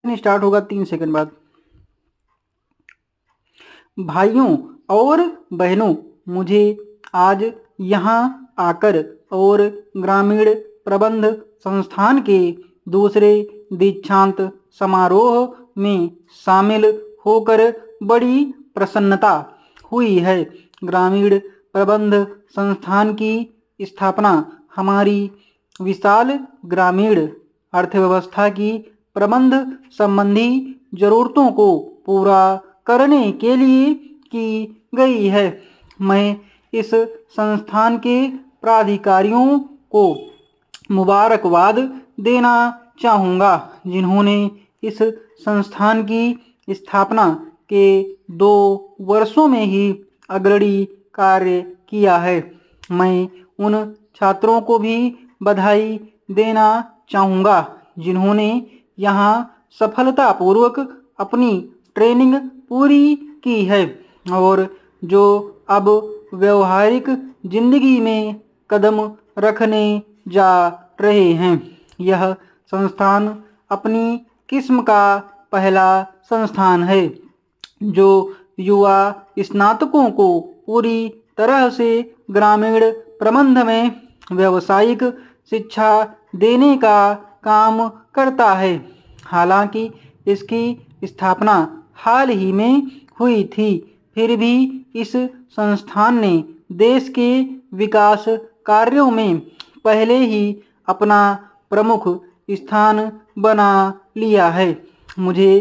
Start होगा 3 second बाद। भाइयों और बहनों, मुझे आज यहाँ आकर और ग्रामीण प्रबंध संस्थान के दूसरे दीक्षांत समारोह में शामिल होकर बड़ी प्रसन्नता हुई है। ग्रामीण प्रबंध संस्थान की स्थापना हमारी विशाल ग्रामीण अर्थव्यवस्था की प्रबंध संबंधी जरूरतों को पूरा करने के लिए की गई है। मैं इस संस्थान के प्राधिकारियों को मुबारकबाद देना चाहूँगा, जिन्होंने इस संस्थान की स्थापना के 2 वर्षों में ही अग्रणी कार्य किया है। मैं उन छात्रों को भी बधाई देना चाहूँगा जिन्होंने यहाँ सफलतापूर्वक अपनी ट्रेनिंग पूरी की है और जो अब व्यवहारिक जिंदगी में कदम रखने जा रहे हैं। यह संस्थान अपनी किस्म का पहला संस्थान है जो युवा स्नातकों को पूरी तरह से ग्रामीण प्रबंध में व्यावसायिक शिक्षा देने का काम करता है। हालांकि इसकी स्थापना हाल ही में हुई थी, फिर भी इस संस्थान ने देश के विकास कार्यों में पहले ही अपना प्रमुख स्थान बना लिया है। मुझे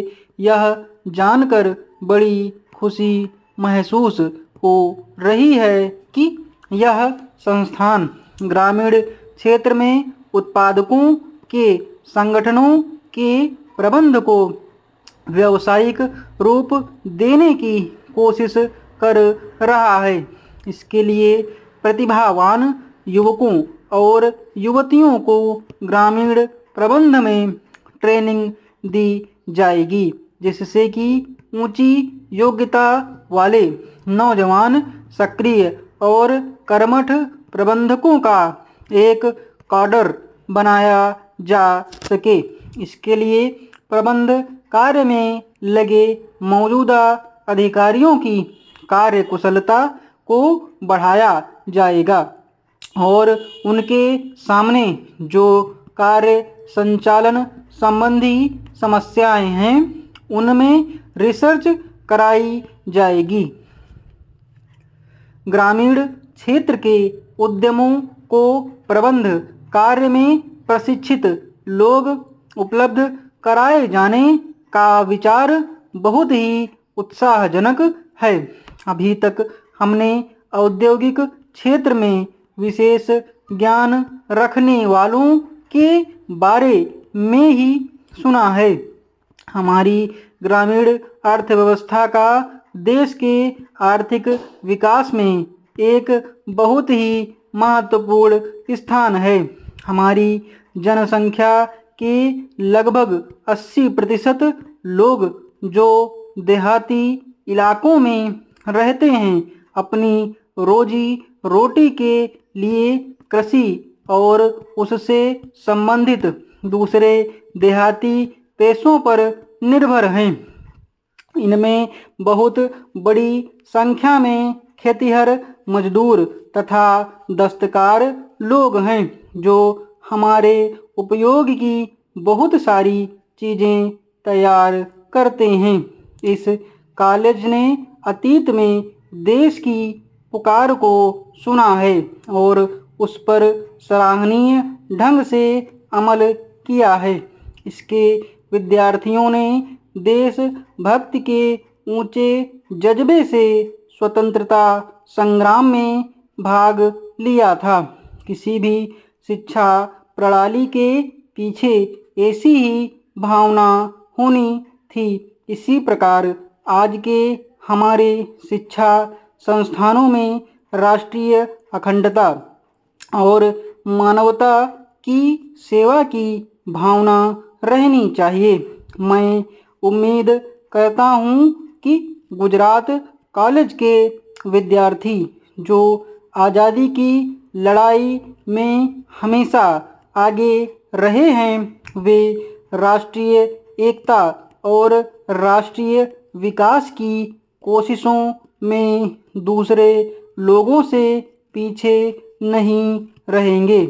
यह जानकर बड़ी खुशी महसूस हो रही है कि यह संस्थान ग्रामीण क्षेत्र में उत्पादकों के संगठनों के प्रबंध को व्यावसायिक रूप देने की कोशिश कर रहा है। इसके लिए प्रतिभावान युवकों और युवतियों को ग्रामीण प्रबंध में ट्रेनिंग दी जाएगी, जिससे कि ऊंची योग्यता वाले नौजवान सक्रिय और कर्मठ प्रबंधकों का एक काडर बनाया जा सके। इसके लिए प्रबंध कार्य में लगे मौजूदा अधिकारियों की कार्यकुशलता को बढ़ाया जाएगा और उनके सामने जो कार्य संचालन संबंधी समस्याएं हैं उनमें रिसर्च कराई जाएगी। ग्रामीण क्षेत्र के उद्यमों को प्रबंध कार्य में प्रशिक्षित लोग उपलब्ध कराए जाने का विचार बहुत ही उत्साहजनक है। अभी तक हमने औद्योगिक क्षेत्र में विशेष ज्ञान रखने वालों के बारे में ही सुना है। हमारी ग्रामीण अर्थव्यवस्था का देश के आर्थिक विकास में एक बहुत ही महत्वपूर्ण स्थान है। हमारी जनसंख्या के लगभग 80% लोग जो देहाती इलाकों में रहते हैं अपनी रोजी रोटी के लिए कृषि और उससे संबंधित दूसरे देहाती पेशों पर निर्भर हैं। इनमें बहुत बड़ी संख्या में खेतिहर मजदूर तथा दस्तकार लोग हैं जो हमारे उपयोग की बहुत सारी चीज़ें तैयार करते हैं। इस कॉलेज ने अतीत में देश की पुकार को सुना है और उस पर सराहनीय ढंग से अमल किया है। इसके विद्यार्थियों ने देशभक्ति के ऊंचे जज्बे से स्वतंत्रता संग्राम में भाग लिया था। किसी भी शिक्षा प्रणाली के पीछे ऐसी ही भावना होनी थी। इसी प्रकार आज के हमारे शिक्षा संस्थानों में राष्ट्रीय अखंडता और मानवता की सेवा की भावना रहनी चाहिए। मैं उम्मीद करता हूँ कि गुजरात कॉलेज के विद्यार्थी जो आज़ादी की लड़ाई में हमेशा आगे रहे हैं वे राष्ट्रीय एकता और राष्ट्रीय विकास की कोशिशों में दूसरे लोगों से पीछे नहीं रहेंगे।